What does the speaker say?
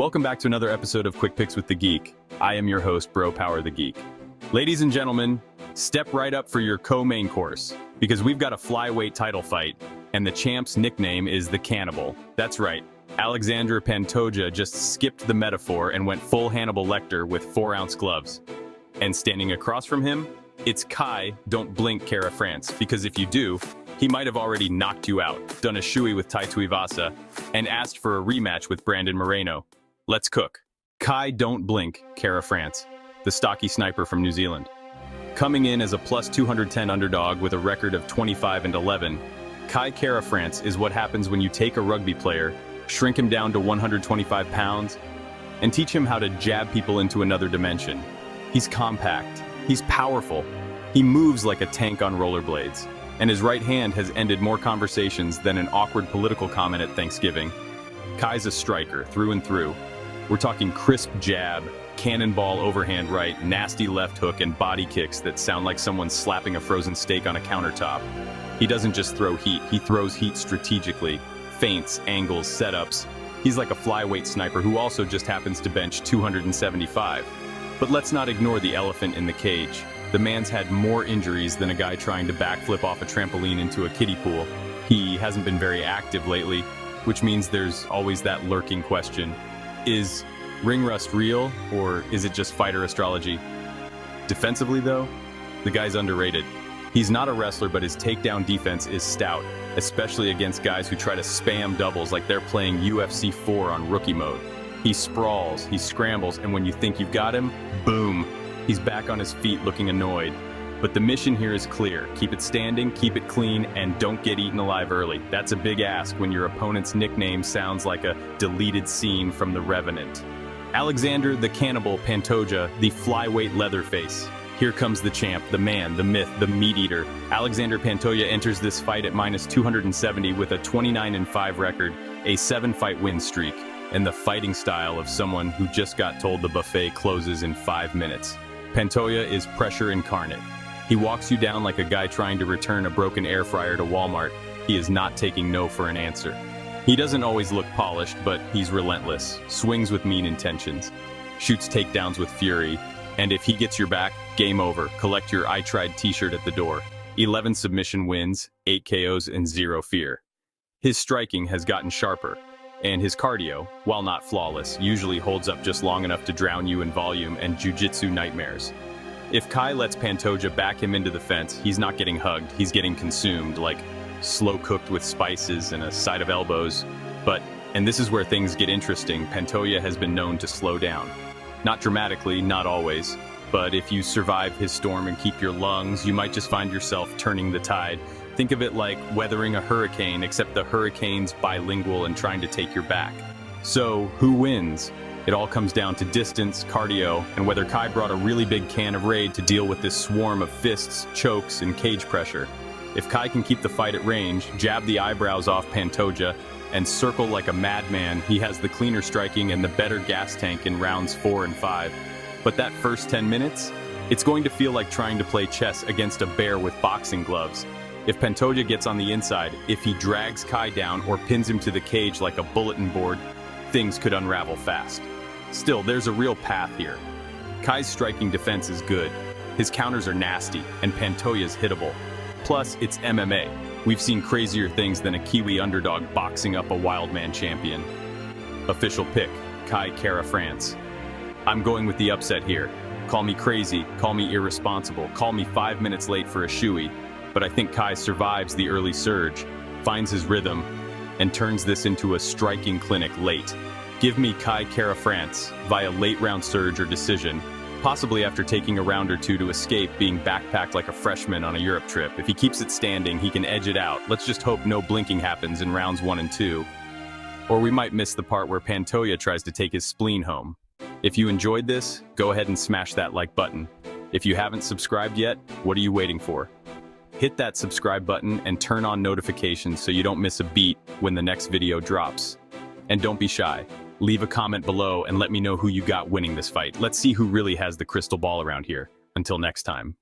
Welcome back to another episode of Quick Picks with the Geek. I am your host, Bro Power the Geek. Ladies and gentlemen, step right up for your co-main course, because we've got a flyweight title fight, and the champ's nickname is the Cannibal. That's right, Alexandre Pantoja just skipped the metaphor and went full Hannibal Lecter with 4-ounce gloves. And standing across from him, it's Kai, don't blink, Kara France, because if you do, he might have already knocked you out, done a shoey with Tai Tuivasa, and asked for a rematch with Brandon Moreno. Let's cook. Kai don't blink, Kara France, the stocky sniper from New Zealand. Coming in as a plus 210 underdog with a record of 25-11, Kai Kara France is what happens when you take a rugby player, shrink him down to 125 pounds, and teach him how to jab people into another dimension. He's compact, he's powerful, he moves like a tank on rollerblades, and his right hand has ended more conversations than an awkward political comment at Thanksgiving. Kai's a striker, through and through. We're talking crisp jab, cannonball overhand right, nasty left hook, and body kicks that sound like someone slapping a frozen steak on a countertop. He doesn't just throw heat, he throws heat strategically. Feints, angles, setups. He's like a flyweight sniper who also just happens to bench 275. But let's not ignore the elephant in the cage. The man's had more injuries than a guy trying to backflip off a trampoline into a kiddie pool. He hasn't been very active lately, which means there's always that lurking question. Is ring rust real, or is it just fighter astrology? Defensively though, the guy's underrated. He's not a wrestler, but his takedown defense is stout, especially against guys who try to spam doubles like they're playing UFC 4 on rookie mode. He sprawls, he scrambles, and when you think you've got him, boom, he's back on his feet looking annoyed. But the mission here is clear. Keep it standing, keep it clean, and don't get eaten alive early. That's a big ask when your opponent's nickname sounds like a deleted scene from The Revenant. Alexandre the Cannibal Pantoja, the flyweight Leatherface. Here comes the champ, the man, the myth, the meat-eater. Alexandre Pantoja enters this fight at minus 270 with a 29-5 record, a 7-fight win streak, and the fighting style of someone who just got told the buffet closes in 5 minutes. Pantoja is pressure incarnate. He walks you down like a guy trying to return a broken air fryer to Walmart. He is not taking no for an answer. He doesn't always look polished, but he's relentless, swings with mean intentions, shoots takedowns with fury, and if he gets your back, game over. Collect your I Tried t-shirt at the door. 11 submission wins, 8 KOs, and 0 fear. His striking has gotten sharper, and his cardio, while not flawless, usually holds up just long enough to drown you in volume and jiu-jitsu nightmares. If Kai lets Pantoja back him into the fence, he's not getting hugged, he's getting consumed, like slow cooked with spices and a side of elbows. But, and this is where things get interesting, Pantoja has been known to slow down. Not dramatically, not always, but if you survive his storm and keep your lungs, you might just find yourself turning the tide. Think of it like weathering a hurricane, except the hurricane's bilingual and trying to take your back. So, who wins? It all comes down to distance, cardio, and whether Kai brought a really big can of Raid to deal with this swarm of fists, chokes, and cage pressure. If Kai can keep the fight at range, jab the eyebrows off Pantoja, and circle like a madman, he has the cleaner striking and the better gas tank in rounds 4 and 5. But that first 10 minutes, it's going to feel like trying to play chess against a bear with boxing gloves. If Pantoja gets on the inside, if he drags Kai down or pins him to the cage like a bulletin board, things could unravel fast. Still, there's a real path here. Kai's striking defense is good, his counters are nasty, and Pantoja's hittable. Plus, it's MMA. We've seen crazier things than a Kiwi underdog boxing up a wildman champion. Official pick, Kai Kara France. I'm going with the upset here. Call me crazy, call me irresponsible, call me 5 minutes late for a shoey, but I think Kai survives the early surge, finds his rhythm, and turns this into a striking clinic late. Give me Kai Kara France via late round surge or decision, possibly after taking a round or two to escape being backpacked like a freshman on a Europe trip. If he keeps it standing, he can edge it out. Let's just hope no blinking happens in rounds 1 and 2. Or we might miss the part where Pantoja tries to take his spleen home. If you enjoyed this, go ahead and smash that like button. If you haven't subscribed yet, what are you waiting for? Hit that subscribe button and turn on notifications so you don't miss a beat when the next video drops. And don't be shy. Leave a comment below and let me know who you got winning this fight. Let's see who really has the crystal ball around here. Until next time.